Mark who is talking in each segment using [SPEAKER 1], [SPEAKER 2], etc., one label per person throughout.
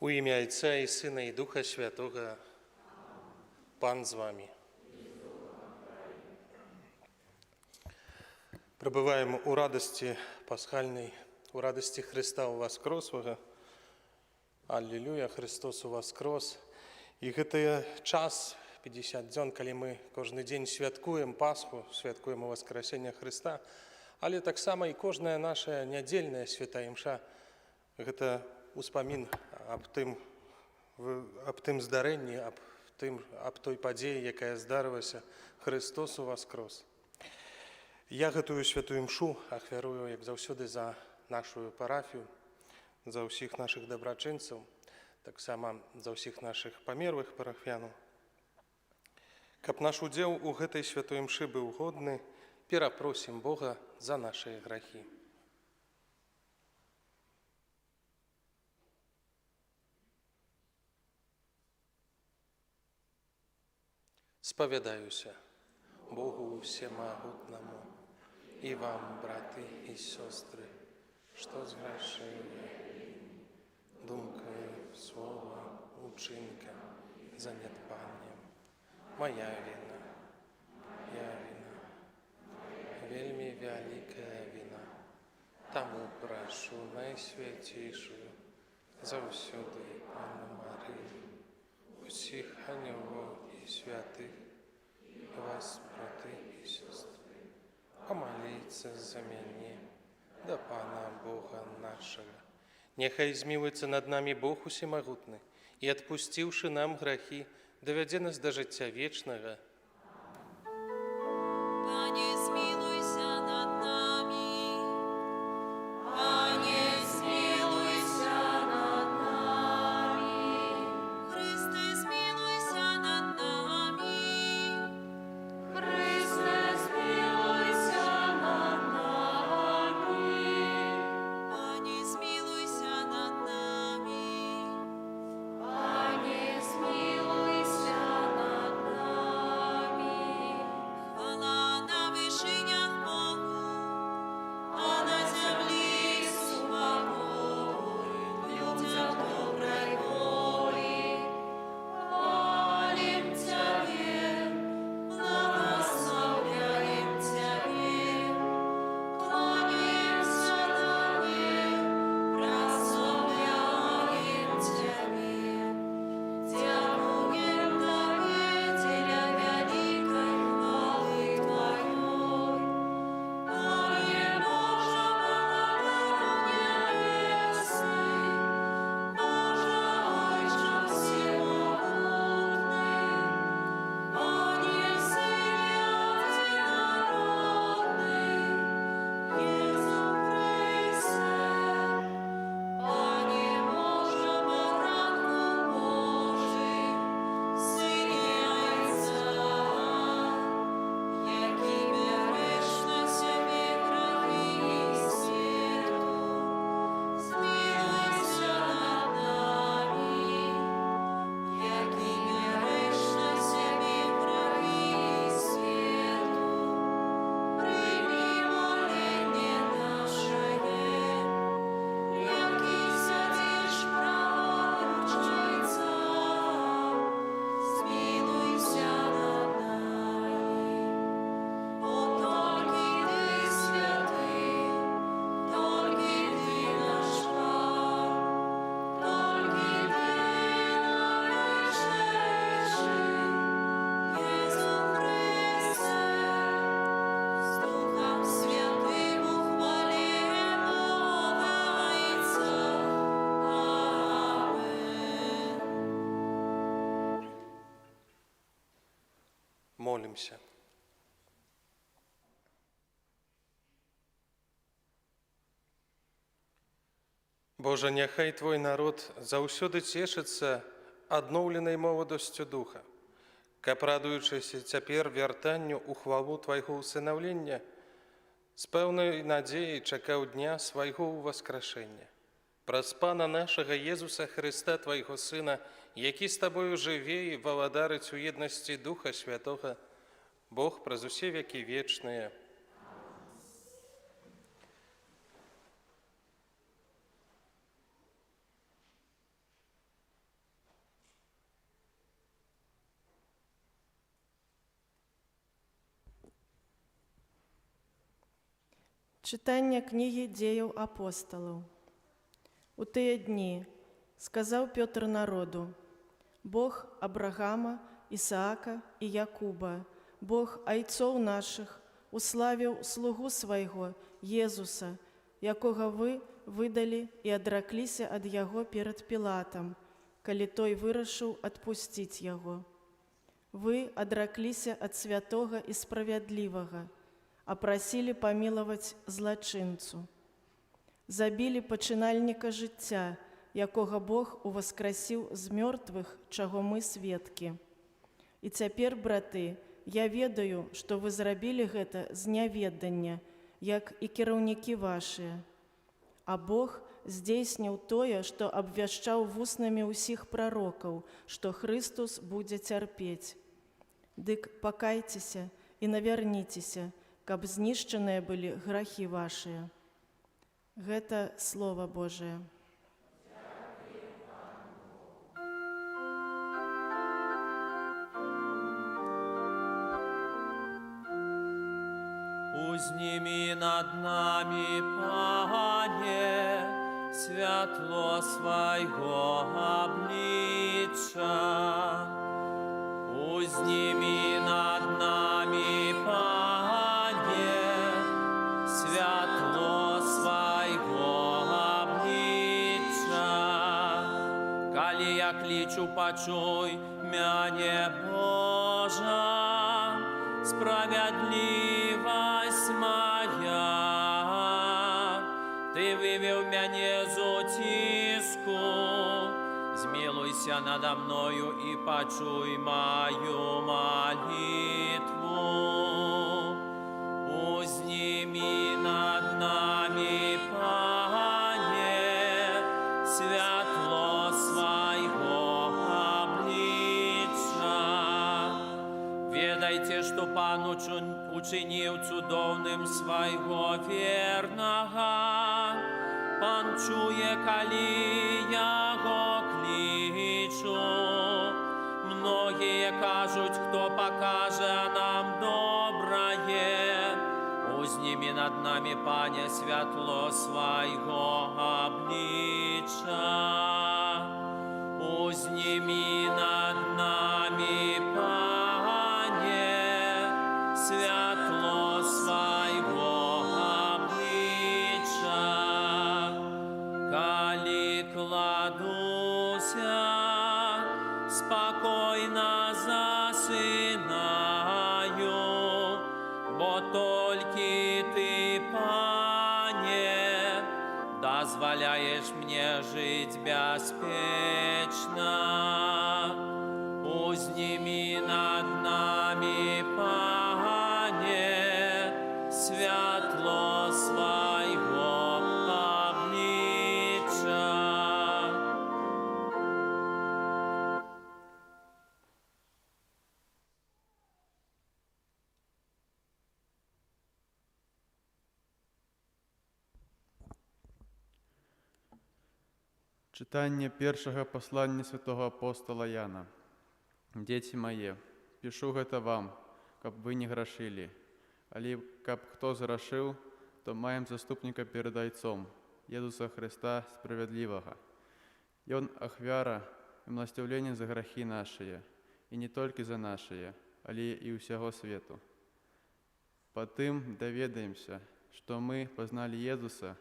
[SPEAKER 1] У ім'я Отця і Сина, і Духа Святого. Пан з вами. Пребуваємо у радості пасхальній, у радості Христа у Воскресвага. Аллилуйя, Христос у Воскрес. І гэта час, 50 дзён, калі мы кожны дзень святкуем Пасху, святкуем Воскресення Христа, але таксама і кожная наша нядзельная святая імша – гэта успамін аб тым здарэнні, аб той падзеі, якая здарылася. Христос у Воскрес. Я гэтую святую імшу ахвярую, як заўсёды, за нашу парафію, за ўсіх нашых дабрачынцаў, таксама за ўсіх нашых памерлых парафіянаў. Каб наш удзел у гэтай святой імшы быў годны, перапросім Бога за нашыя грахі. Спавядаюся Богу Всемагутнаму і вам, браты і сёстры, што зграшылі думкою, слова, учынкам, занядбаннем. Моя віна, вельмі вялікая віна. Таму прашу найсвяцейшую заўсёды Панну Марыю, усіх анёлаў і святых, вас, браты і сёстры, помоліться за мяне да Пана Бога нашага. Няхай змілуецца над намі Бог усемагутны і, адпусціўшы нам грахі, давядзе нас да жыцця вечнага. Молимся. Боже, няхай Твой народ заўсёды цешыцца адноўленай моладасцю духа, каб, радуючыся цяпер вяртанню ў хвалу Твайго ўсынаўлення, з пэўнай надзеяй чакаў дня свайго ўваскрашэння. Праз Пана нашага Езуса Христа, Твайго Сына, які з Табою жыве і валадарыць у еднасці Духа Святога, Бог праз усе векі вечныя.
[SPEAKER 2] Читання книги Дзеяў апосталаў. У тыя дні сказаў Пётр народу: Бог Абрагама, Ісаака і Якуба, Бог айцоў нашых, уславіў слугу свайго Езуса, якога вы выдалі і адракліся ад яго перад Пілатам, калі той вырашыў адпусціць яго. Вы адракліся ад святога і справядлівага, а прасілі памілаваць злачынцу. Забілі пачынальніка жыцця, якога Бог уваскрасіў з мёртвых, чаго мы сведкі. І цяпер, браты, я ведаю, што вы зрабілі гэта з няведання, як і кіраўнікі вашыя. А Бог здзейсніў тое, што абвяшчаў вуснамі ўсіх прарокаў, што Хрыстус будзе цярпець. Дык пакайцеся і навярніцеся, каб знішчаныя былі грахі вашыя. Гэта Слова Божие.
[SPEAKER 3] Узними над нами, Пане, святло свайго обличчя. Узними над нами, Пане, святло свайго обличчя. Калі я кличу, почуй мяне, Божа, справедливость моя. Ты вывел мяне з утиску, змилуйся надо мною и почуй мою молитву. Узними над нами, Пане, святло свайго обличчя. Ведайте, что Пан учинил цудовным свайго верного. Пан чує, калі яго кличу. Многие кажуть, кто покаже нам доброе. Узними над нами, Пане, святло свайго обличчя. Узними над нами, Пане, святло свайго обличчя. Калі кладуся, спокойно засинаю, бо толькі Ты, Пане, дозволяешь мне жить беспечно. Узними над нами, Пане, святло свайго обличчя.
[SPEAKER 4] Читання першага паслання святого апостола Яна. Дзеці мае, пішу гэта вам, каб вы не грашылі. Але каб хто зграшыў, то маем заступніка перад Айцом, Езуса Христа справядлівага. Ён ахвяра і милостивлення за грахі нашыя, і не толькі за нашыя, але і ўсяго свету. Па тым даведаемся, што мы пазналі Езуса,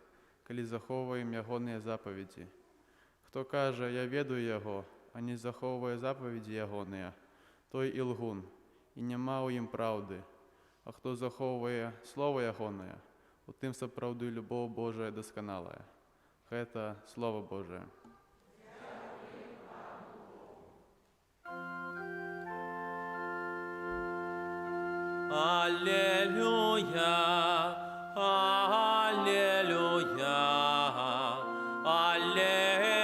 [SPEAKER 4] калі захоўваем ягоныя запаведзі. Хто кажа, я ведаю яго, а не захоўвае запаведзі ягоныя, той і лгун, і няма ў ім праўды. А хто захоўвае Слова ягонае, у тым сапраўды любоў Божая дасканалая. Гэта Слова Божае.
[SPEAKER 3] Аллилуйя, аллилуйя, аллилуйя, аллилуйя,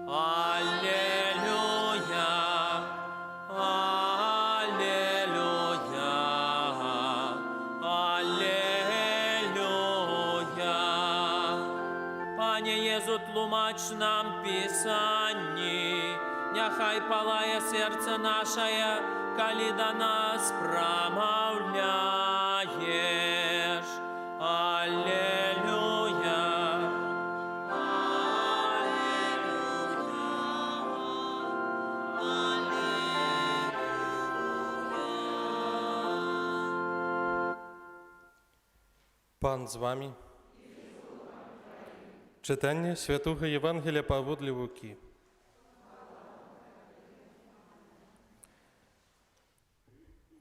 [SPEAKER 3] аллилуйя, аллилуйя. Пане Єзу, тлумач нам Писанні, няхай палає серце наше, калі до нас промовляєш.
[SPEAKER 1] Пан з вами. Читання Святого Євангелія паводле Луки.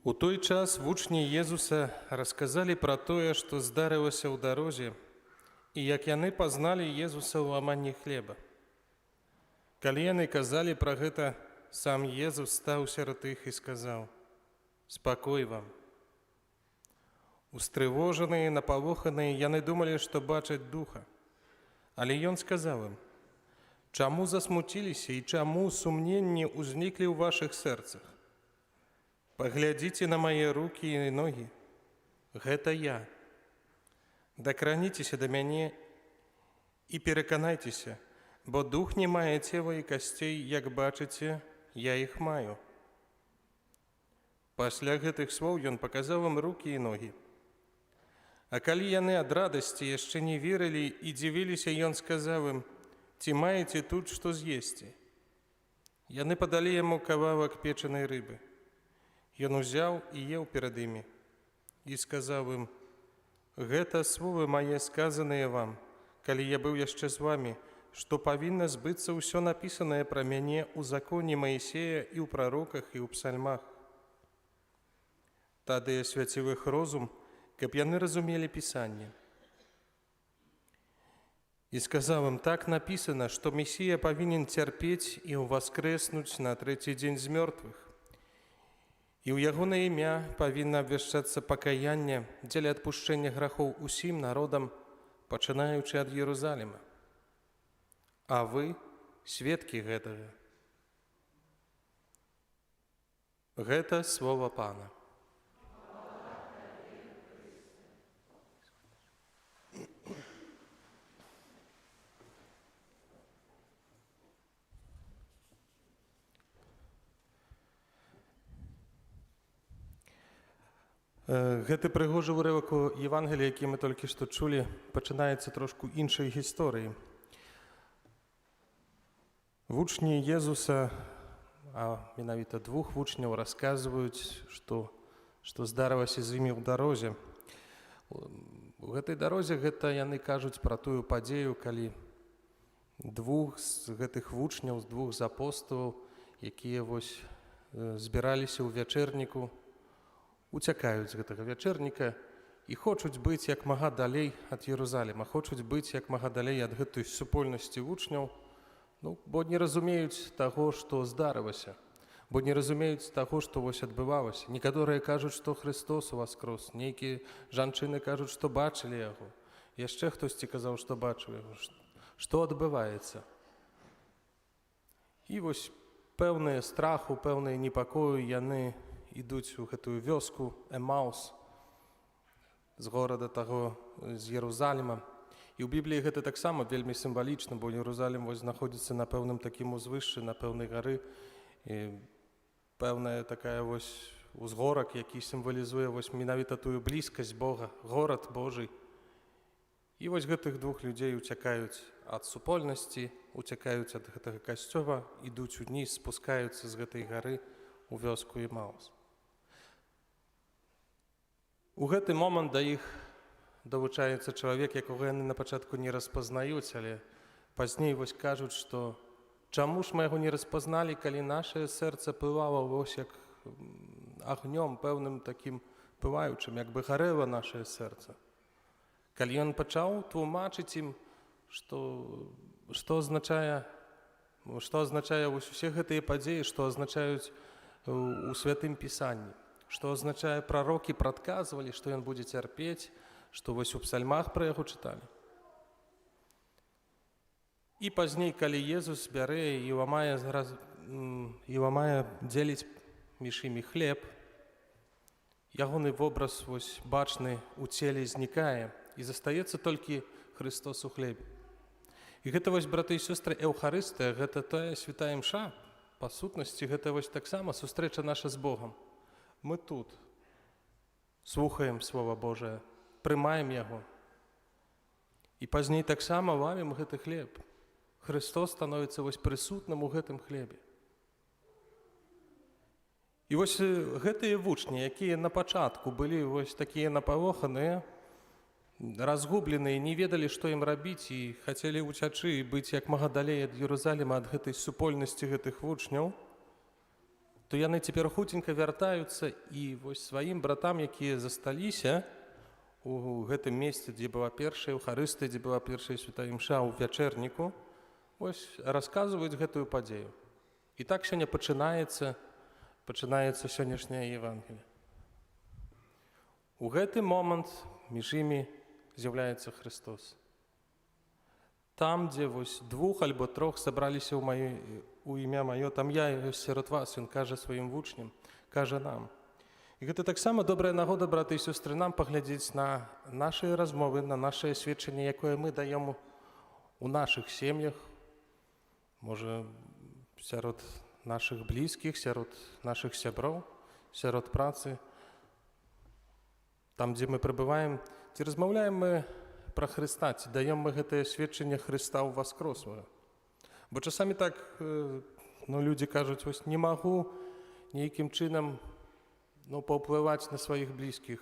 [SPEAKER 1] У той час вучні Єзуса расказалі пра тое, што здарылася ў дарозе, і як яны пазналі Езуса ў ламанні хлеба. Калі яны казалі пра гэта, сам Езус стаў сярод іх і сказаў: «Спакой вам». Устрывожаныя, напалоханыя, яны думалі, што бачаць духа. Але ён сказаў ім: «Чаму засмуціліся і чаму сумненні ўзніклі ў вашых сэрцах? Паглядзіце на мае рукі і ногі. Гэта я. Дакраніцеся да мяне і пераканайцеся, бо дух не мае цела і касцей, як бачыце, я іх маю». Пасля гэтых слоў ён паказаў ім рукі і ногі. А калі яны ад радасці яшчэ не верылі і дзівіліся, ён сказаў ім: «Ці маеце тут што з'есці?» Яны падалі яму кавалак печанай рыбы. Ён узяў і еў перад імі і сказаў ім: «Гэта словы мае сказаныя вам, калі я быў яшчэ з вамі, што павінна збыцца ўсё напісанае пра мяне ў законе Маісея і ў прароках і ў псальмах». Тады асвяціў іх розум, каб яны разумелі Пісанне. І сказаў ім: «Так напісана, што Месія павінен цярпець і ўваскрэснуць на трэці дзень з мёртвых. І ў яго на імя павінна абвяшчацца пакаянне дзеля адпушчэння грахоў усім народам, пачынаючы ад Єрусаліма. А вы сведкі гэтага». Гэта слова Пана. Гэты прыгожы ўрывак у Євангелія, які мы толькі што чулі, пачынаецца трошку іншай гісторыі. Вучні Єзуса, а менавіта двух вучняў, расказваюць, што здарылася з імі ў дарозе. У гэтай дарозе гэта яны кажуць пра тую падзею, калі двух з гэтых вучняў, з двух з апосталаў, якія збіраліся ў вячэрніку, уцякаюць з гэтага вячэрніка і хочуць быць як мага далей ад Єрусаліма, хочуць быць як мага далей ад гэтай супольнасці вучняў, бо не разумеюць таго, што здарылася, бо не разумеюць таго, што адбывалася. Некаторыя кажуць, што Христос уваскрос, нейкія жанчыны кажуць, што бачылі яго, яшчэ хтосьці казаў, што бачыў яго. Што адбываецца? І пэўныя страху, пэўныя непакою яны ідуць у гэтую вёску Эмаус з горада таго, з Єрусаліма. І ў Бібліі гэта таксама вельмі сімвалічна, бо Єрусалім знаходзіцца на пэўным такім узвышшы, на пэўнай гары, і пэўная такая узгорак, які сімвалізуе менавіта тую блізкасць Бога, горад Божий. І гэтых двух людзей уцякаюць ад супольнасці, уцякаюць ад гэтага касцёла, ідуць уніз, спускаюцца з гэтай гары у вёску Эмаус. У гэты момант да іх далучаецца чалавек, якога яны на пачатку не распазнаюць, але пазней кажуць, што чаму ж мы яго не распазналі, калі нашае сэрца пылала як агнём пэўным такім пылаючым, як бы гарэла нашае сэрца. Калі ён пачаў тлумачыць ім, што азначае усе гэтыя падзеі, што азначаюць у Святым Пісанні, што азначае прарокі прадказвалі, што ён будзе цярпець, што у псальмах пра яго чыталі. І пазней, калі Езус бярэ і ламае, дзеліць між імі хлеб, ягоны вобраз бачны у целе знікае, і застаецца толькі Христос у хлебе. І гэта, браты і сёстры, Еўхарыстыя, гэта тая святая імша, па сутнасці, гэта таксама сустрэча наша з Богам. Мы тут слухаем Слова Божае, прымаем яго. І пазней таксама ламім гэты хлеб. Христос становіцца прысутным у гэтым хлебе. І гэтыя вучні, якія на пачатку былі такія напалоханыя, разгубленыя, не ведалі, што ім рабіць, і хацелі ўцячы і быць як мага далей ад Єрусаліма, ад гэтай супольнасці гэтых вучняў, то яны цяпер хуценька вяртаюцца і вось сваім братам, якія засталіся у гэтым месцы, дзе была першая Еўхарыстыя, дзе была першая святая імша, у вячэрніку, вось расказваюць гэтую падзею. І так сёння пачынаецца сённяшняе Евангелие. У гэты момант між імі з'яўляецца Христос. Там, дзе вось 2 альбо 3 сабраліся у імя маё, там я ёсць сярод вас, ён кажа сваім вучням, кажа нам. І гэта таксама добрая нагода, браты і сёстры, нам паглядзець на нашыя размовы, на нашае сведчанне, якое мы даем у нашых сем'ях, можа, сярод нашых блізкіх, сярод нашых сяброў, сярод працы. Там, дзе мы пребываем, ці размаўляем мы пра Хрыста, ці даем мы гэтае сведчанне Хрыста ў Воскресного. Бо часамі так людзі кажуць, вось не магу нейкім чынам паўплываць на сваіх блізкіх,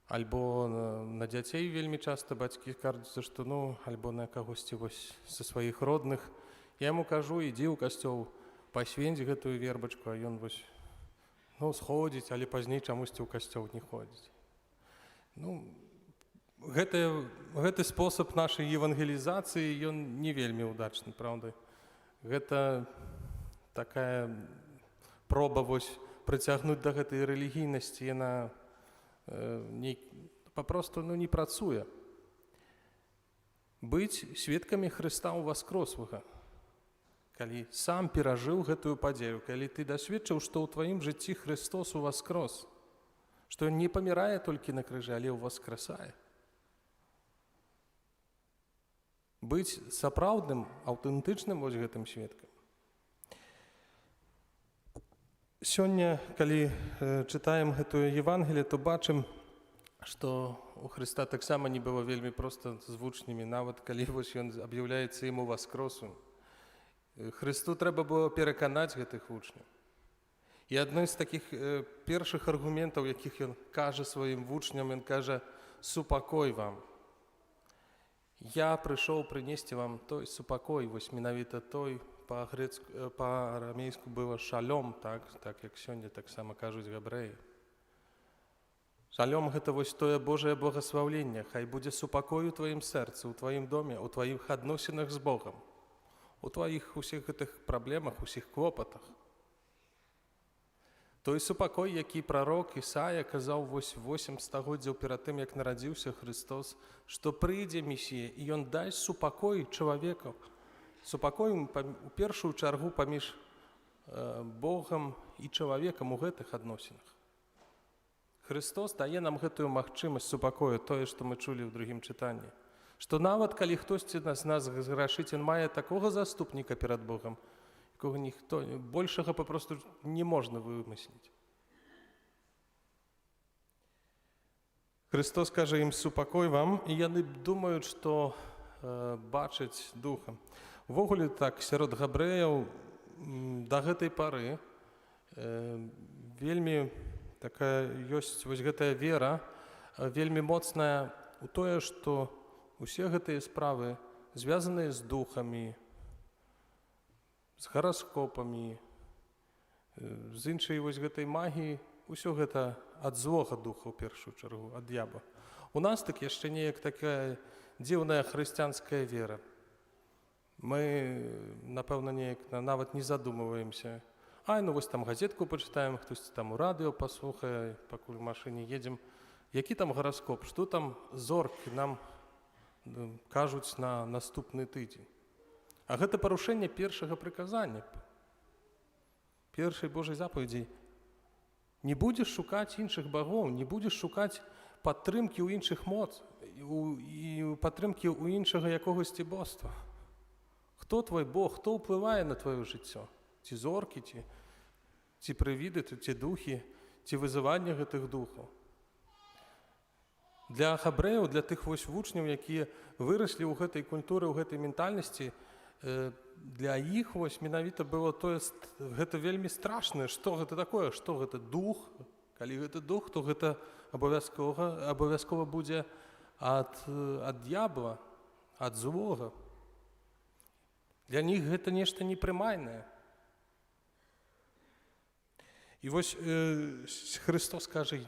[SPEAKER 1] альбо на дзяцей вельмі часта бацькі кажуцца, што альбо на кагосьці вось са сваіх родных. Я яму кажу, ідзі ў касцёл, пасвенць гэтую вербачку, а ён вось сходзіць, але пазней чамусьці ў касцёл не ходзіць. Гэты спосаб нашай евангелізацыі, ён не вельмі ўдачны, правда. Гэта такая проба вось прыцягнуць да гэтай рэлігійнасці, яна папросту не працуе. Быць сведкамі Хрыста ў Воскресвага, калі сам перажыў гэтую падзею, калі ты дасведчыў, што ў тваім жыцці Христос уваскрос, што ён не памірае толькі на крыжы, але ўваскрасае. Быць сапраўдным, аўтэнтычным вось гэтым сведкам. Сёння, калі чытаем гэтую Евангелие, то бачым, што у Хрыста таксама не было вельмі проста з вучнямі, нават калі вось ён аб'яўляецца ім уваскросу. Хрысту трэба было пераканаць гэтых вучняў. І адной з такіх першых аргументаў, якіх ён кажа сваім вучням, ён кажа: «Супакой вам». Я прыйшоў прынесці вам той супакой, вось менавіта той, па-арамейску было шалём, так як сёння таксама кажуць габрэі. Шалём — гэта вось тое Божае благаслаўленне, хай будзе супакой у тваім сэрцы, у тваім доме, у тваіх адносінах з Богам, у тваіх усіх гэтых праблемах, усіх клопатах. Той супакой, які прарок Ісая казаў вось 8 стагоддзяў перад тым, як нарадзіўся Христос, што прыйдзе Месія, і ён дасць супакой чалавекам. Супакой у першую чаргу паміж Богам і чалавекам у гэтых адносінах. Христос дае нам гэтую магчымасць супакою, тое, што мы чулі ў другім чытанні. Што нават калі хтосьці з нас зграшыць, ён мае такога заступніка перад Богам, якога ніхто, большага папросту не можна вымысліць. Христос кажа ім: «Супакой вам», і яны думаюць, што бачаць Духа. Увогуле так, сярод габрэяў да гэтай пары вельмі такая ёсць вось гэтая вера, вельмі моцная у тое, што усе гэтыя справы звязаныя з духамі, з гараскопамі, з іншай вось гэтай магіі, усё гэта ад злога духа ў першую чаргу, ад д'ябла. У нас так яшчэ неяк такая дзіўная хрысціянская вера. Мы, напэўна, неяк нават не задумваемся. Вось там газетку пачытаем, хтосьці там у радыё паслухае, пакуль у машыне едзем. Які там гараскоп, што там зоркі нам кажуць на наступны тыдзень. А гэта парушэнне першага прыказання, першай Божай запаведзі. Не будзеш шукаць іншых багоў, не будзеш шукаць падтрымкі ў іншых моц і падтрымкі ў іншага якогасьці боства. Хто твой Бог, хто ўплывае на твоё жыццё? Ці зоркі, ці прывіды, ці духі, ці вызыванне гэтых духаў? Для габрэяў, для тых вось вучняў, якія выраслі ў гэтай культуры, ў гэтай ментальнасці, для іх вось менавіта было тое, гэта вельмі страшнае. Што гэта такое? Што гэта дух? Калі гэта дух, то гэта абавязкова будзе ад д'ябла, ад злога. Для них гэта нешта непрымальнае. І вось Христос кажа: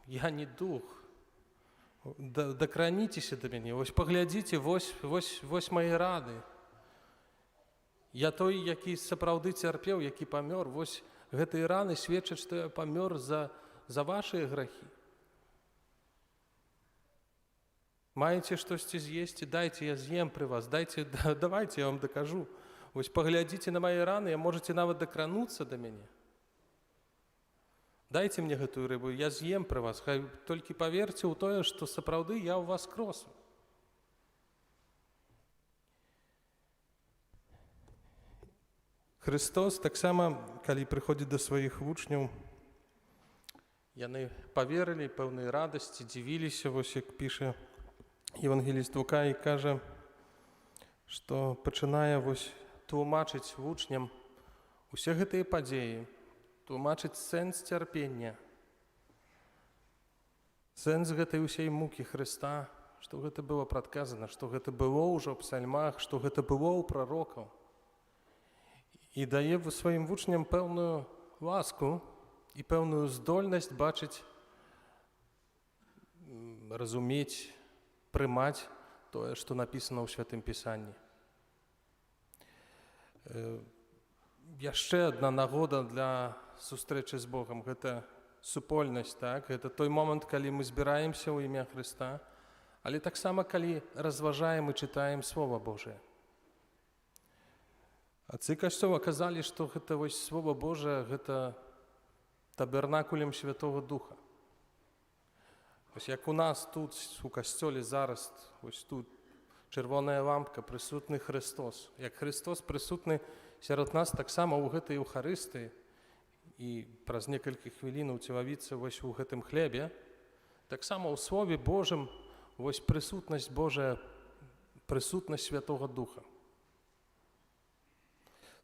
[SPEAKER 1] я не дух, дакраніцеся да мяне, вось паглядзіце, вось мае раны. Я той, які сапраўды цярпеў, які памёр, вось гэтыя раны сведчаць, што я памёр за вашыя грахі. Маеце штосьці з'есці, дайце, я з'ем пры вас, давайце, я вам дакажу. Вось паглядзіце на мае раны, можаце нават дакрануцца да мяне. Дайце мне гэтую рыбу, я з'ем пры вас, хай толькі паверце ў тое, што сапраўды я ў вас кросу. Христос таксама, калі прыходзіць да сваіх вучняў, яны паверылі, пэўнай радасці, дзівіліся, вось як піша евангеліст Лука, і кажа, што пачынае вось тлумачыць вучням усе гэтыя падзеі, тлумачыць сэнс цярпення, сэнс гэтай усей мукі Хрыста, што гэта было прадказана, што гэта было ўжо ў псальмах, што гэта было ў прарокаў. І дае сваім вучням пэўную ласку і пэўную здольнасць бачыць, разумець, прымаць тое, што напісана ў Святым Пісанні. Яшчэ адна нагода для сустрэчы з Богам – гэта супольнасць, так? Гэта той момант, калі мы збіраемся ў імя Хрыста, але таксама, калі разважаем і чытаем Слова Божие. Отцы Касцёла казалі, што гэта вось Слова Божие – гэта табернакулем Святого Духа. Ось як у нас тут, у Касцёле зараз, ось тут чырвоная лампка, прысутны Христос. Як Христос прысутны сярод нас таксама ў гэтай Еўхарыстыі і праз некалькі хвілін уцелавіцца вось у гэтым хлебе, таксама ў Слове Божым вось прысутнасць Божая, прысутнасць Святого Духа.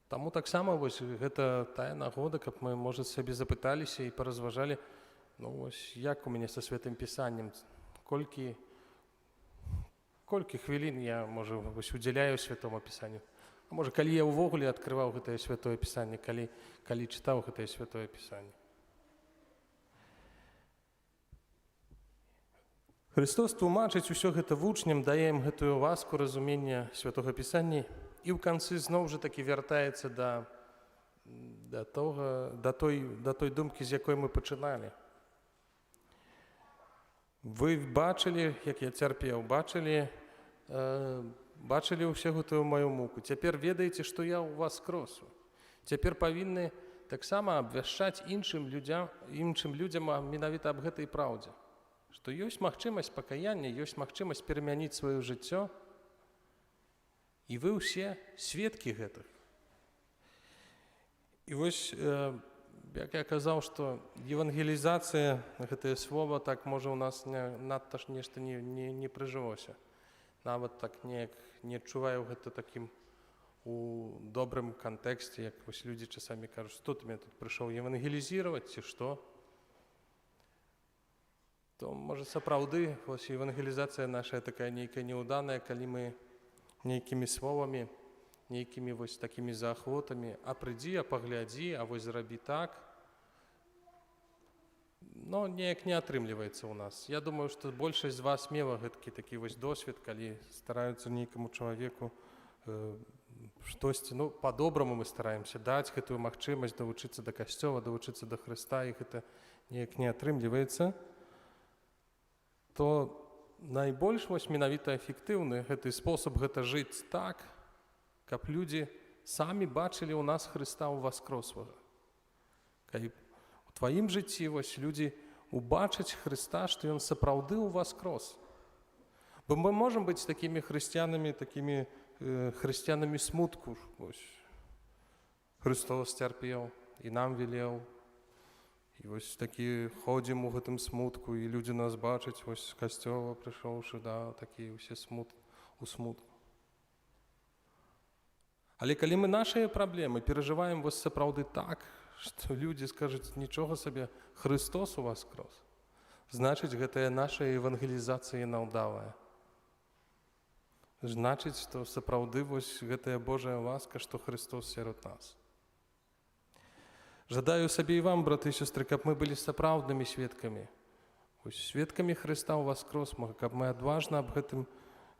[SPEAKER 1] Таму таксама вось гэта тая нагода, каб мы, можа, сабе запыталіся і паразважалі, ну вось як у мяне са Святым Пісаннем, колькі хвілін я, можа, вось удзяляю Святому Пісанню. А можа, калі я ўвогуле адкрываў гэтае Святое Пісанне, калі чытаў гэтае Святое Пісанне. Христос тлумачыць усё гэта вучням, дае ім гэтую ласку разумення Святога Пісання і ў канцы зноў жа такі вяртаецца да той думкі, з якой мы пачыналі. Вы бачылі, як я цярпеў, бачылі ўсё гэтую маю муку. Цяпер ведаеце, што я ў вас кросу. Цяпер павінны таксама абвяшчаць іншым людзям менавіта аб гэтай праўдзе. Што ёсць магчымасць пакаяння, ёсць магчымасць перамяніць сваё жыццё, і вы ўсе сведкі гэтых. І вось, як я казаў, што евангелізацыя, гэтае слова, так, можа, у нас надта ж нешта не прыжылося. Нават так неяк не адчуваю гэта такім у добрым кантэксце, як вось людзі часамі кажуць, што ты мяне тут прыйшоў евангелізіраваць, ці што? То, можа, сапраўды, вось евангелізацыя наша такая нейкая неўданая, калі мы нейкімі словамі, нейкімі вось такімі заахвотамі, а прыйдзі, а паглядзі, а вось зрабі так. Но неяк не атрымліваецца ў нас. Я думаю, што большасць з вас мела гэткі такі вось досвед, калі стараюцца нейкаму чалавеку штосьці, ну, па-добраму мы стараемся даць гэтую магчымасць давучыцца да Касцёла, давучыцца да Хрыста, і гэта неяк не атрымліваецца, то найбольш вось менавіта эфектыўны гэты спосаб гэта жыць так, каб людзі самі бачылі ў нас Хрыста ўваскрослага. Калі у тваім жыцці вось людзі убачаць Хрыста, што ён сапраўды ўваскрос. Бо мы можам быць такімі хрысціянамі, такімі хрысціянамі смутку. Вось Христос цярпеў і нам велеў. І вось такі ходзім у гэтым смутку, і людзі нас бачаць, вось з Касцёла прыйшоўшы, да, такі ўсе у смутку. Але калі мы нашыя праблемы перажываем вось сапраўды так, што людзі скажуць, нічога сабе, Христос у вас крос. Значыць, гэтая наша евангелізацыя наўдалая. Значыць, што сапраўды вось гэтая Божая ласка, што Христос сярод нас. Жадаю сабе і вам, браты і сестры, каб мы былі сапраўднымі сведкамі. Сведкамі Христа ў воскресмага, каб мы адважна аб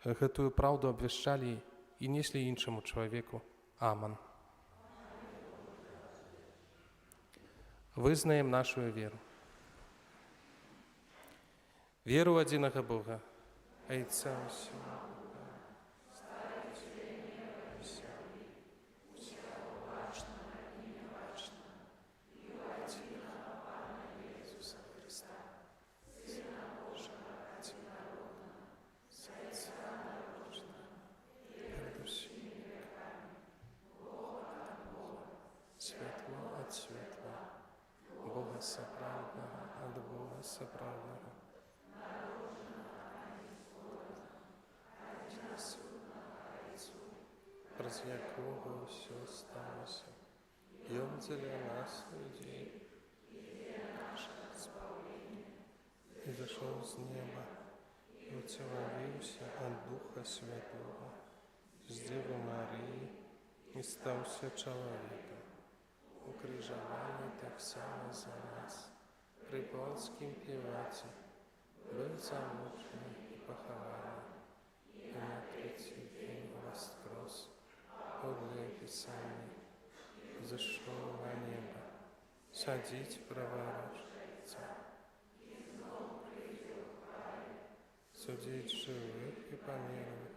[SPEAKER 1] гэтую праўду абвяшчалі і неслі іншаму чалавеку. Аман. Вызнаем нашу веру. Веру в адзінага Бога, Айца ўсяго. Світло від світла, Бога сапраўднага ад Бога сапраўднага. Праз якого ўсё сталося. Ён дзеля нас, людзей, і зашоў з неба, і уцелавіўся ад Духа Святого, з Дзевы Марыі, і стаўся чалавекам. Укрыжаваны таксама за нас, пры Понскім Пілаце, быў замучаны і пахаваны, і на трэці дзень воскрес, подле Пісання, зашоў на неба, садзіць праворуч, судзіць жывых і памерлых,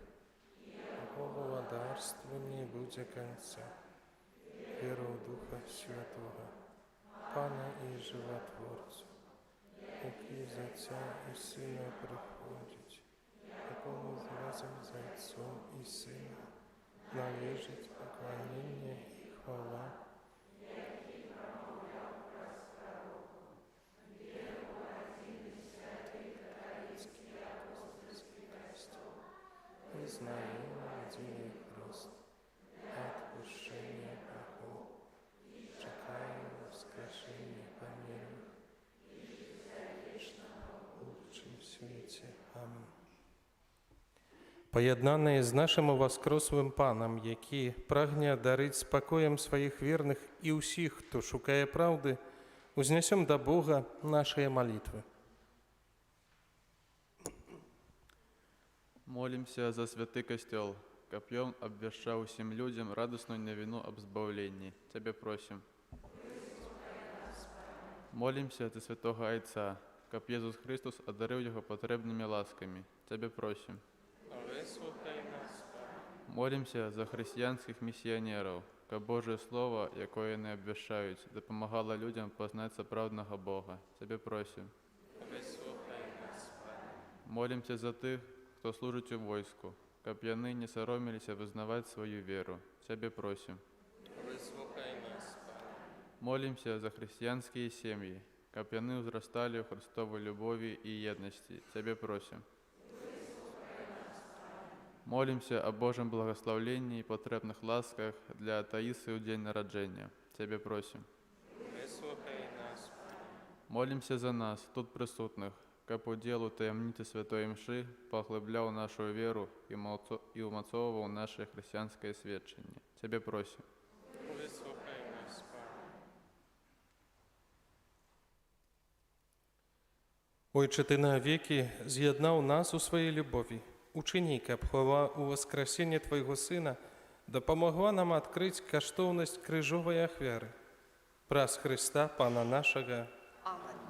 [SPEAKER 1] яго владарству не будзе канца. Веру в Духа Святого, Пана і Животворцю, який з Отця і Сина приходить, якому разом з Отцом і Сином належить поклоніння і хвала. Визнаю один хрест, отпущение грехов, чекаю воскрешения помилуй, в лучшем свете. Амінь. Поєднані з нашим воскреслим Паном, який прагне дарить спокоєм своїх вірних і усіх, хто шукає правди, узнесем до Бога наші молитви.
[SPEAKER 4] Молимся за святый костел, копьем обвещал всем людям радостную новину об избавлении. Тебе просим. Молимся за святого Отца, как Иисус Христос одарил его потребными ласками. Тебе просим. Молимся за христианских миссионеров, как Божие Слово, якое они обвещают, да помогало людям познать соправдного Бога. Тебе просим. Молимся за тих, хто служить у войску, как яны не соромилися вызнавать свою веру. Тебе просим. Молимся за христианские семьи, как яны узрастали в Христовой любови и едности. Тебе просим. Молимся о Божьем благословении и потребных ласках для атеистов в день народжения. Тебе просим. Молимся за нас, тут присутных, как по делу таємниці Святої Мши поглибляв нашу віру і умацовував наше християнське свідчення. Тебе просим.
[SPEAKER 1] Ойче, Ти на веки з'єднав нас у своїй любові. Учини, каб хвала у воскресіння Твоего Сина допомогла нам відкрити коштовність крижової ахвяри. Праз Христа, Пана нашого.
[SPEAKER 5] Amen.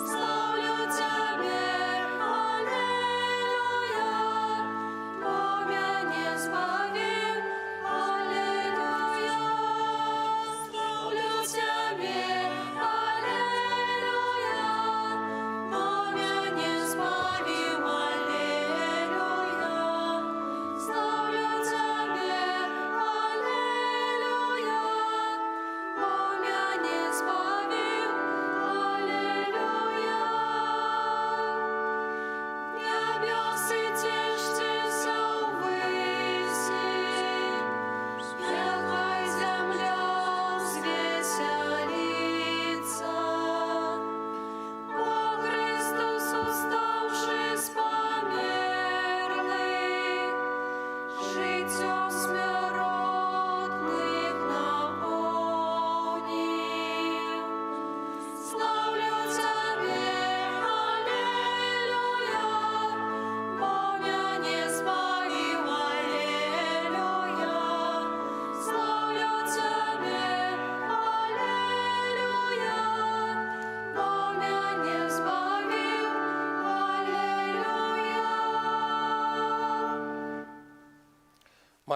[SPEAKER 6] Славлю Тебя,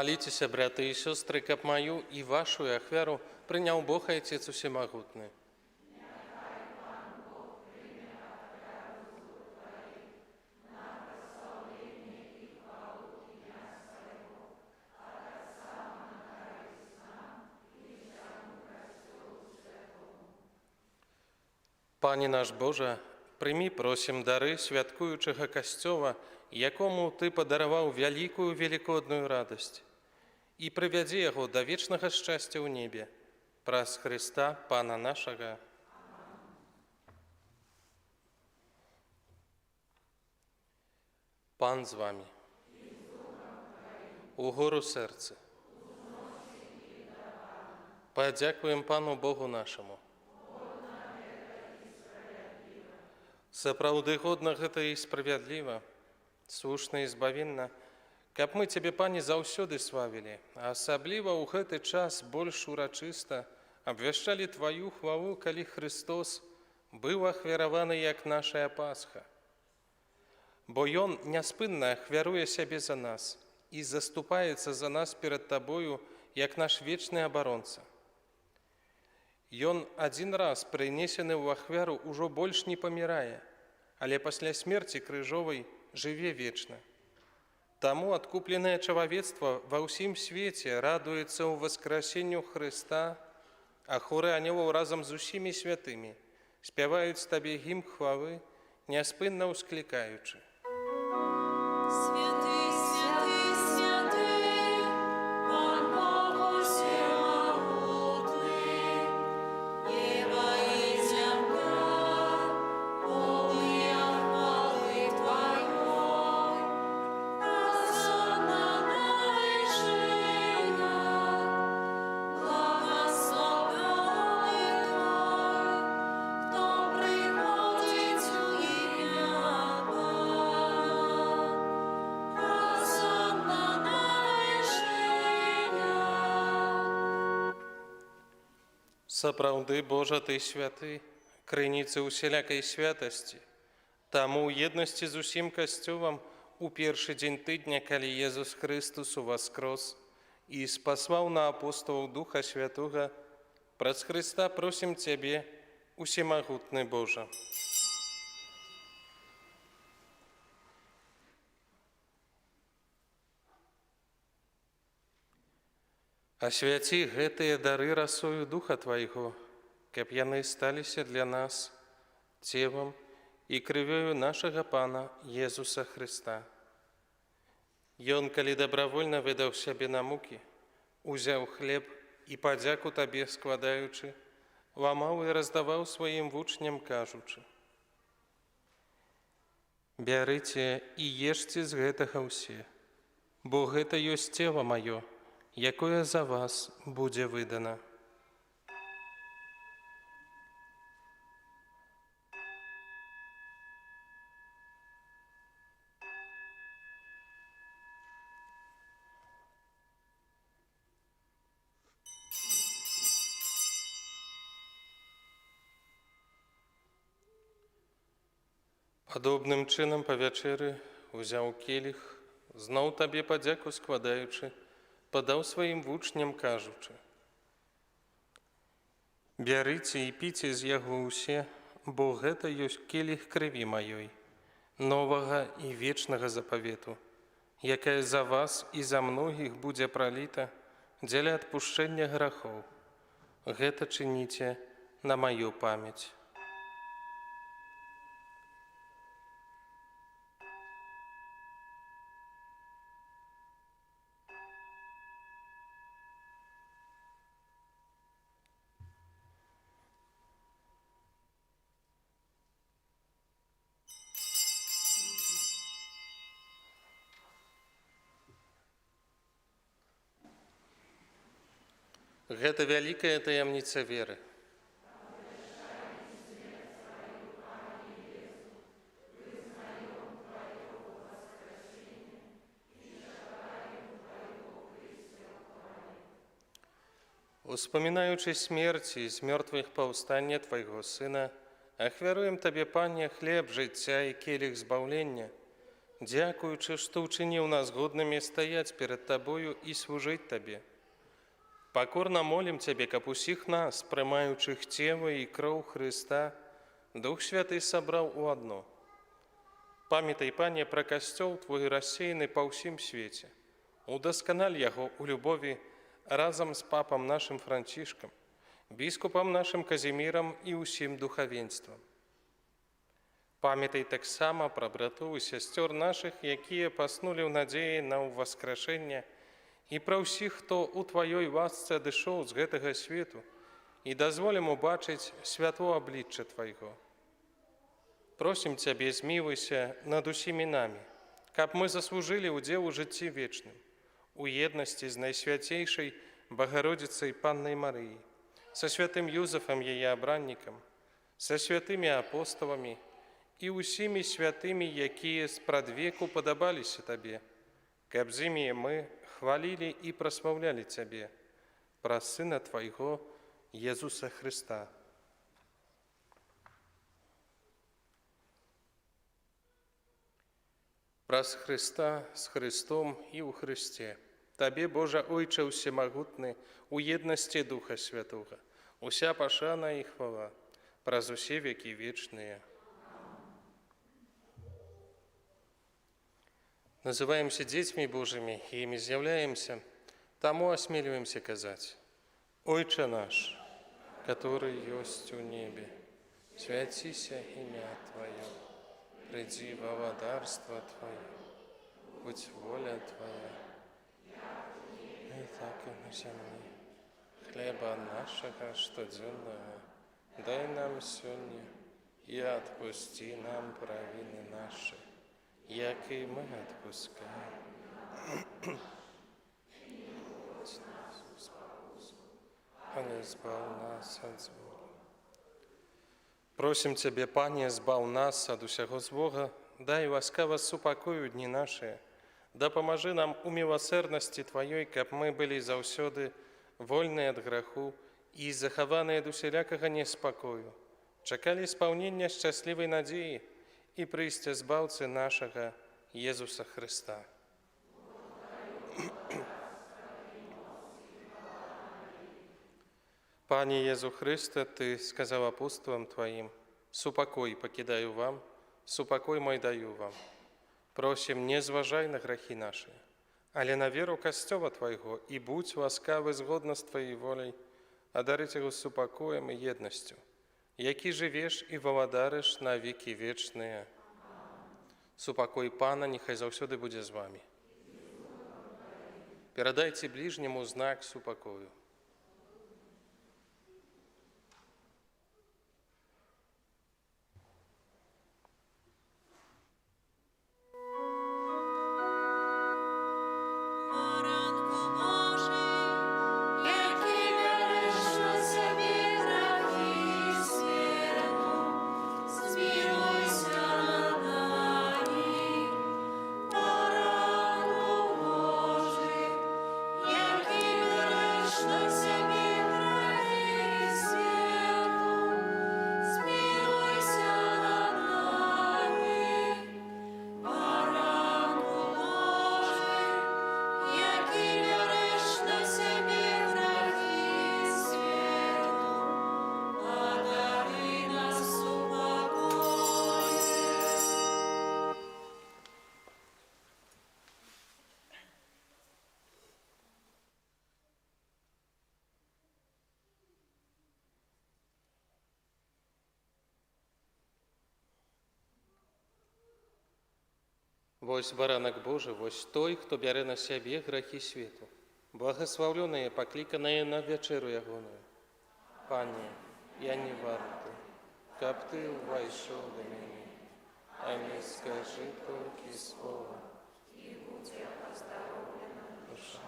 [SPEAKER 1] Молитесь, браты и сестры, каб мою и вашу ахвяру принял Бог Отец Всемогутный. Пане наш Боже, приймі, просім, дари святкуючого Костьова, якому Ти подарував великую великодную радость, і привяди його до вічного щастя у небі. Праз Христа, Пана нашого. Пан з вами. Угору серце. Подякуємо Пану Богу нашому. Сапраўды годна гэта і справядліва, слушна і збавенна, каб мы Цябе, Пане, заўсёды славілі, а асабліва ў гэты час больш урачыста абвяшчалі Тваю хвалу, калі Христос быў ахвяраваны як нашая Пасха. Бо Ён няспынна ахвяруе сябе за нас і заступаецца за нас перад Табою, як наш вечны абаронца. Ён адзін раз прынесены ў ахвяру ўжо больш не памірае, але пасля смерці крыжовай жыве вечна. Таму адкупленае чалавецтва ва ўсім свеце радуецца ў васкрасенню Хрыста, а хоры анёлаў разам з усімі святымі спяваюць Табе гімн хвалы, няспынна ўсклікаючы.
[SPEAKER 5] Святый, святый, святый, Пан Бог всемогутный, небо и земля, полные хвалы Твоей. Осанна на вершинах, благословенный Твой, кто приходит у имя Бога. Осанна на вершинах.
[SPEAKER 1] Сапраўды, Божа, Ты святы, крыніцы усялякай святасці. Таму ў еднасці з усім Касцёлам у першы дзень тыдня, калі Езус Христус уваскрос і спаслаў на апостолаў Духа Святога, праз Христа просім Цябе, усемагутны Божа. Асвяці гэтыя дары расою Духа Твайго, каб яны сталіся для нас целам і крывёю нашага Пана Езуса Христа. Ён, калі дабравольна выдаў сябе на мукі, узяў хлеб і падзяку Табе складаючы, ламаў і раздаваў сваім вучням, кажучы: «Бярыце і ешце з гэтага ўсе, бо гэта ёсць цела маё, якое за вас будзе выдана». Падобным чынам па вячэры узяў келіх, зноў Табе падзяку складаючы, падаў сваім вучням, кажучы: «Бярыце і піце з яго ўсе, бо гэта ёсць келіх крыві маёй, новага і вечнага запавету, якая за вас і за многіх будзе праліта дзеля адпушчэння грахоў. Гэта чыніце на маю памяць». Гэта вялікая таямніца веры. Успамінаючы смерць і з мёртвых паўстання Твайго Сына, ахвяруем Табе, Пане, хлеб жыцця і келіх збаўлення, Дзякуючы, што ўчыніў нас годнымі стаяць перад Табою і служыць Табе. Пакорна молім Цябе, каб усіх нас, прымаючых цела і кроў Хрыста, Дух Святы сабраў у адно. Памятай, Пане, пра касцёл Твой рассеяны па ўсім свеце. Удасканаль яго ў любові разам з папам нашым Францішкам, біскупам нашым Казімірам і ўсім духавенствам. Памятай таксама пра братоў і сясцёр нашых, якія паснулі ў надзеі на ўваскрашэнне, і пра ўсіх, хто ў Тваёй ласцы адышоў з гэтага свету, і дазволім убачыць святло аблічча Твайго. Просім Цябе, змілуйся над усімі намі, каб мы заслужылі ўдзел у жыцці вечным, у еднасці з найсвяцейшай Багародзіцай Паннай Марыяй, са святым Юзафам яе абраннікам, са святымі апосталамі і ўсімі святымі, якія спрадвеку падабаліся Табе, каб з імі мы хвалілі і праслаўлялі Цябе праз Сына Твайго, Езуса Хрыста. Праз Хрыста, з Христом і ў Христе. Табе, Божа Ойче ўсемагутны, у еднасці Духа Святога, уся пашана і хвала, праз усе векі вечныя. Называемся дзецьмі Божымі і імі з'яўляемся, таму асмеливаемся казаць: Ойче наш, который ёсць у небе, свяціся імя Твоё, придzi владарство Твое, будь воля Твоя, и так и на земле. Хлеба нашего штодзённого дай нам сегодня, и отпусти нам провины наши, як и мы отпускаем. А не избав нас от зла. Просім Цябе, Пане, збаў нас ад усяго злога, дай ласкава супакою дні нашыя, дапамажы нам у міласэрнасці Тваёй, каб мы былі заўсёды вольныя ад граху і захаваныя ад усялякага неспакою, чакалі спаўнення шчаслівай надзеі і прыйсця збаўцы нашага Езуса Хрыста. Пане Езу Христе, Ты сказал апостолам Твоим: «Супокой покидаю вам, супокой мой даю вам». Просим, не зважай на грехи наши, але на веру Костёла Твоего, и будь ласкавы згодно с Твоей волей, одарить его супокоем и едностью, яки живешь и владариш на веки вечные. Супокой Пана нехай заўсёды будзе з вами. Перадайте ближнему знак супокою. Вось баранак Божий, вось той, хто бярэ на сябе грахі свету. Благословленные, покликанные на вечеру ягоную. Пане, я не варты, каб Ты увайшоў до мяне, а не скажи толькі слова, і будзе оздоровлена душа.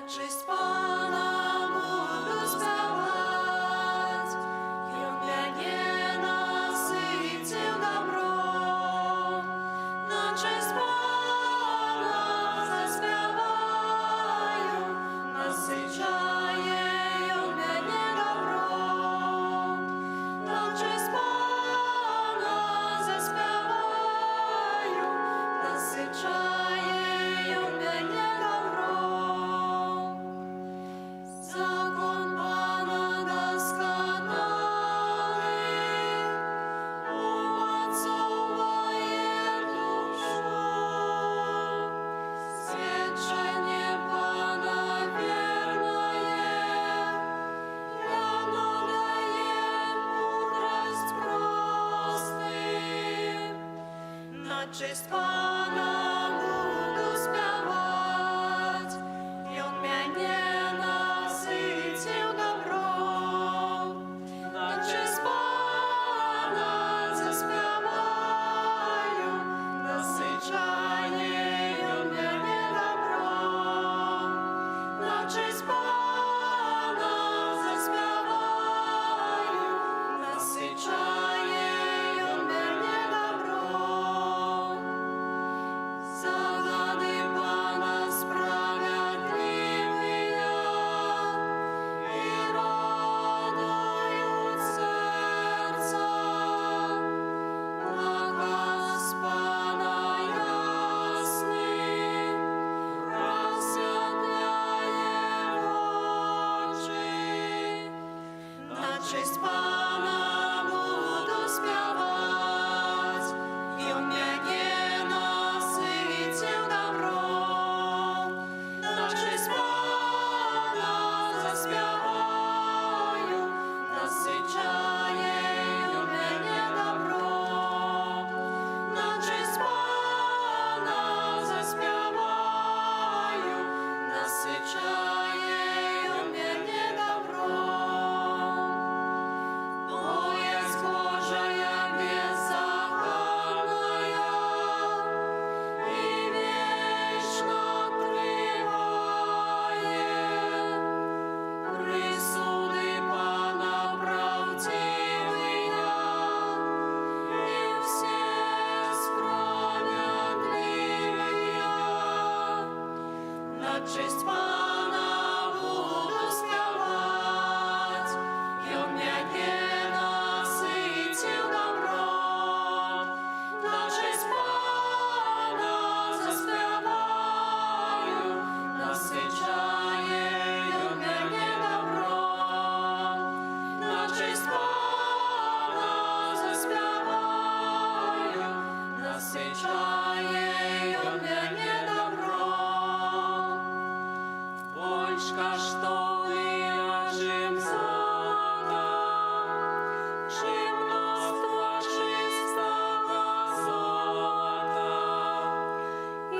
[SPEAKER 5] честь Пана буду співать, Ён мяне наситив добром. На честь Пана заспіваю, насичає Ён мяне добром. На честь Пана заспіваю, насичає Ён мяне добром. Закон Пана досконалий, умацовує душу. Свідчення Пана вірное, оно дає мудрость простим. На честь Пана буду співать, Ён мяне наситив добром. На честь Пана заспіваю, насичає Ён мяне добром. На честь Пана заспіваю, насичає Ён мяне добром. Загады Пана справедливые, и радуют сердца. Наказ Пана ясный, просветляет очи. На честь Пана буду співать, Ён мяне наситив добром. На честь Пана заспіваю, насичає Ён мяне добром. На честь Пана заспіваю, насичає Ён мяне добром. Боязнь Божия беззаконная и вечно тривает. Присуды Пана правдивые, и все справедливые. На честь Пана буду співать, Ён мяне наситив добром. На честь Пана заспіваю, насичає Ён мяне добром. На честь Пана заспіваю, насичає Ён мяне добром. Польшка, что чим золота, чим мноство чистого золота, и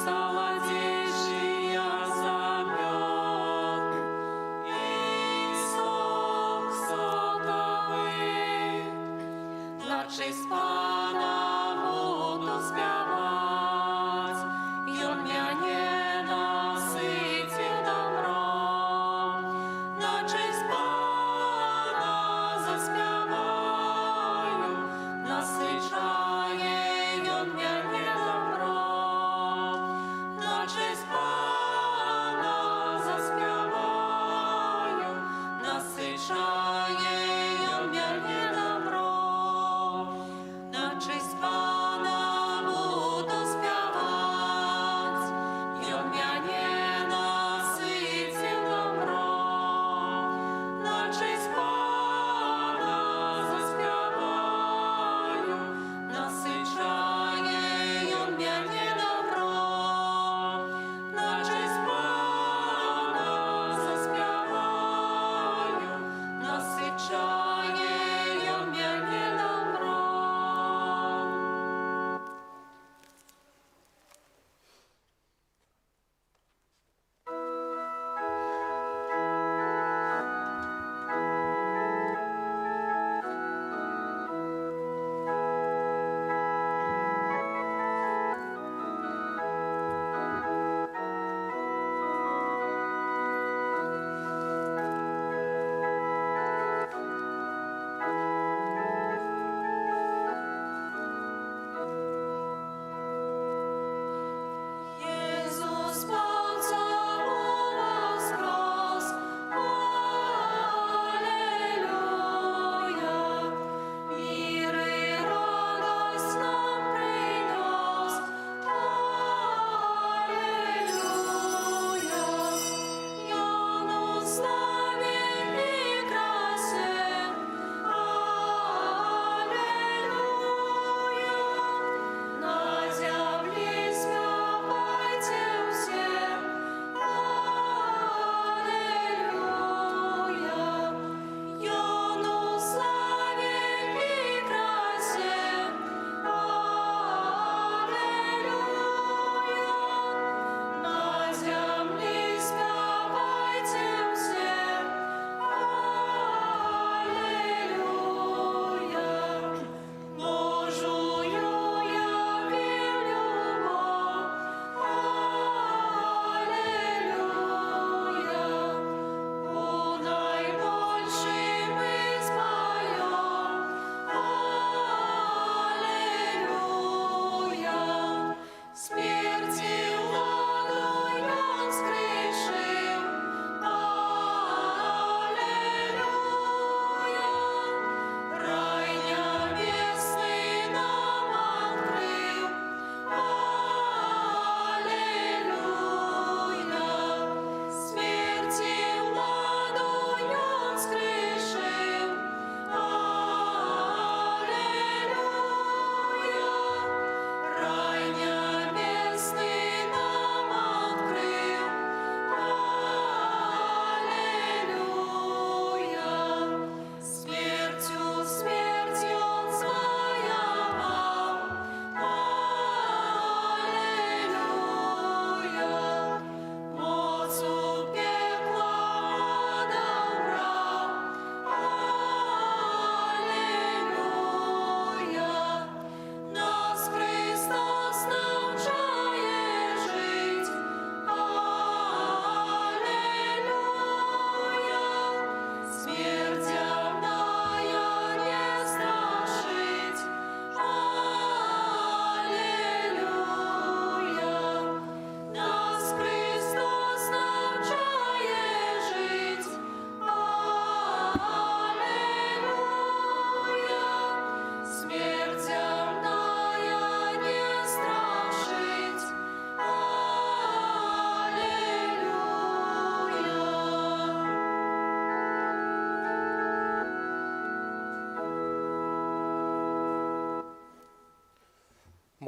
[SPEAKER 5] золотейшая за мед, и сок сотовый. На честь Пана буду співать, Ён мяне наситив добром. На честь Пана заспіваю, насичає Ён мяне добром. На честь Пана заспіваю, насичає Ён мяне добром. На честь Пана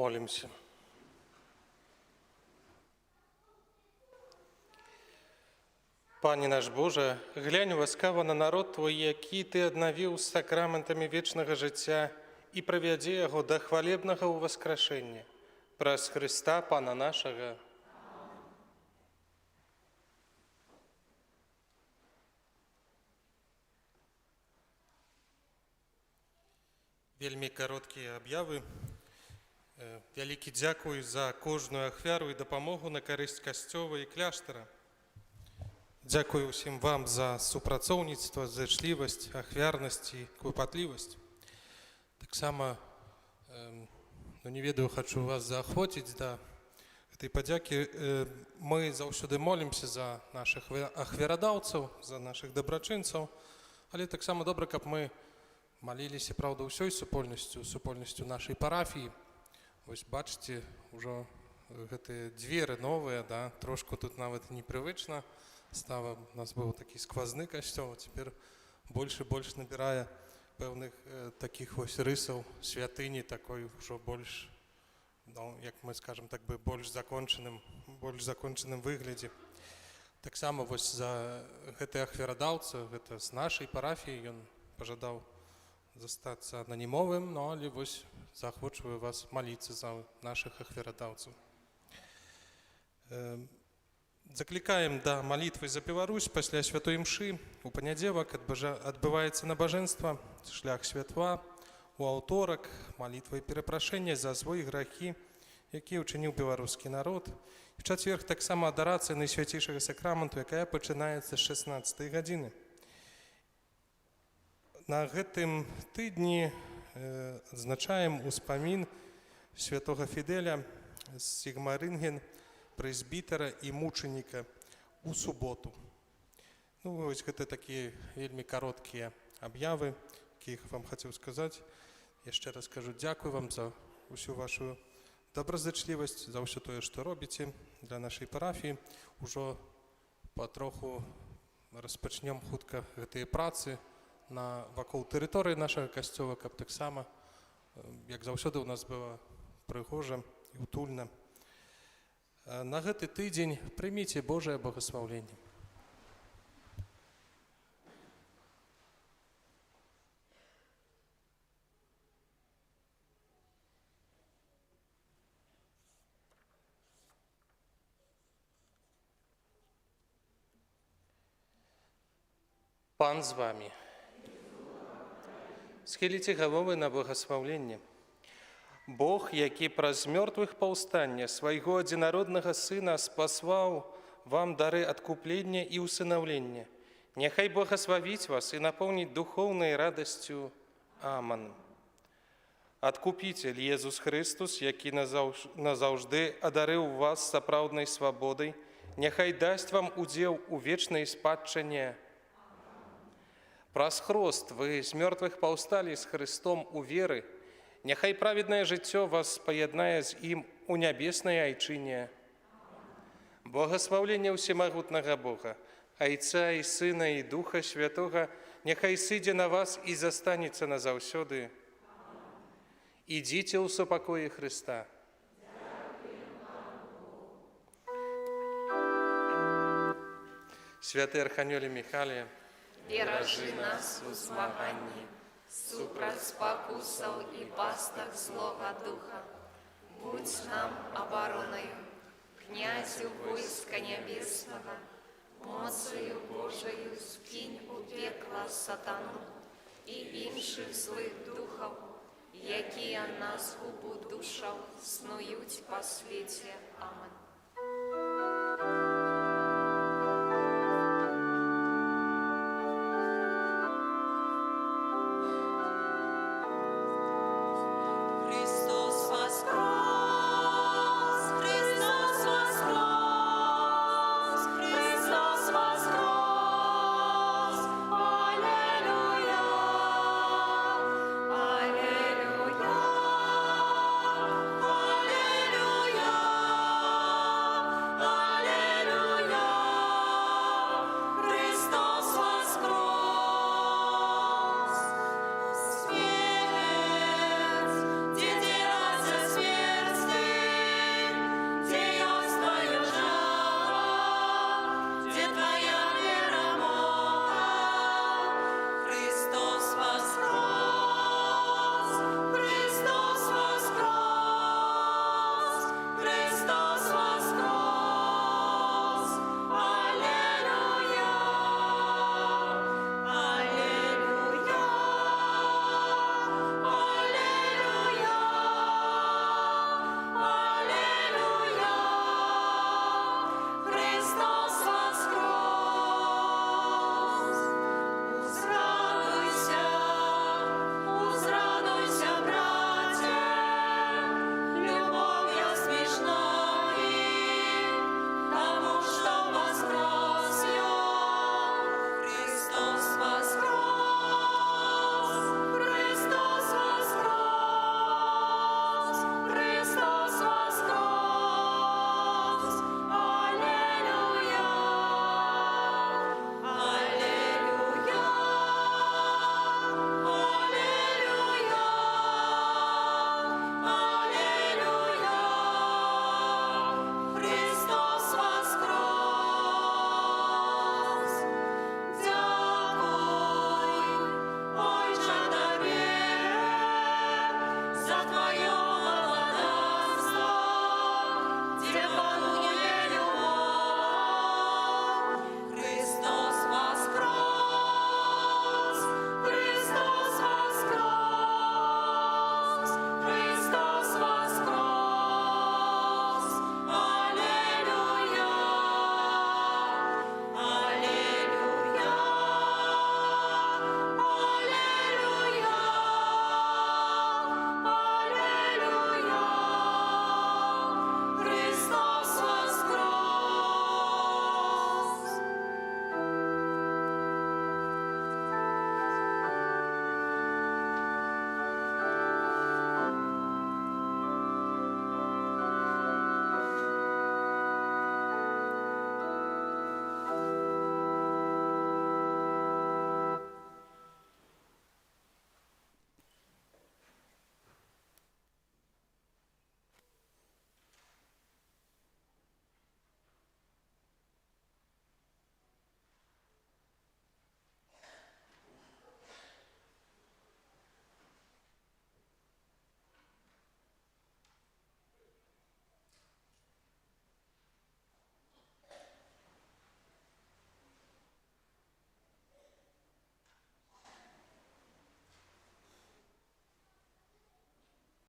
[SPEAKER 1] Молимся. Пане наш Боже, глянь ласкава на народ Твой, які Ты аднавіў з сакраментамі вечнага жыцця і правядзе яго да хвалебнага ўваскрашэння. Праз Хрыста, Пана нашага. Вельмі кароткія аб'явы. Вялікі дзякуй за кожную ахвяру і дапамогу на карысць касцёла і кляштара. Дзякую ўсім вам за супрацоўніцтва, зычлівасць, ахвярнасць і клопатлівасць. Таксама, не ведаю, хачу вас заахвоціць да гэтай падзякі. Мы заўсёды молімся за нашых ахвярадаўцаў, за нашых дабрачынцаў, але таксама добра, каб мы маліліся, праўда, ўсёй супольнасцю нашай парафіі. Вось бачыце, ужо гэтыя дзверы новыя, да, трошку тут нават непрывычна стала. У нас быў такі сквозны касцёл, цяпер больш і больш набірае пэўных такіх вось рысаў святыні, такой ужо больш, як мы скажам, так бы больш закончаным выглядзе. Таксама вось за гэты ахвярадаўца, гэта з нашай парафіі, ён пажадаў застацца ананімовым, але вось заахвочваю вас маліцца за нашых ахвярадаўцаў. Заклікаем да малітвы за Беларусь пасля святой імшы. У панядзелак адбываецца набажэнства шлях святла. У аўторак малітва і перапрашэнне за свой грахі, які ўчыніў беларускі народ. В чацверг таксама адарацыя найсвяцейшага сакраменту, якая пачынаецца з 16 гадзіны. На гэтым тыдні адзначаем успамін святога Фідэля з Сігмарынген, прэзбітара і мучаніка у суботу. Вось гэта такія вельмі кароткія аб'явы, якіх вам хацеў сказаць. Яшчэ раз кажу, дзякую вам за ўсю вашу добразычлівасць, за ўсё тое, што робіце для нашай парафіі. Ужо патроху распачнём хутка гэтыя працы вакол тэрыторыі нашага касцёла, каб таксама, як заўсёды, у нас было прыгожа і утульна. На гэты тыдзень прыміце Божае благаслаўленне. Пан з вамі. Схіліце галовы на благаслаўленне. Бог, які праз мёртвых паўстання свайго адзінароднага Сына спаслаў вам дары адкуплення і ўсынаўлення, няхай благаславіць вас і напоўніць духоўнай радасцю. Аман. Адкупіцель Езус Христус, які назаўжды адарыў вас сапраўднай свабодай, няхай дасць вам удзел у вечнай спадчыне. Праз хрост вы з мёртвых паўсталі з Христом у веры, няхай праведнае жыццё вас паяднае з ім у нябеснай айчыне. Благаслаўленне ўсемагутнага Бога, Айца і Сына і Духа Святога, няхай сыдзе на вас і застанецца назаўсёды. Ідзіце ў супакоі Хрыста. Святы Арханёле Міхале,
[SPEAKER 5] Беражы нас у змаганні, супраць спакусаў і пастах злога духа. Будь нам абаронаю, князю войска нябеснага, моцаю Божаю скінь у пекла сатану і іншых злых духаў, якія на згубу душаў снуюць па свеце. Амэн.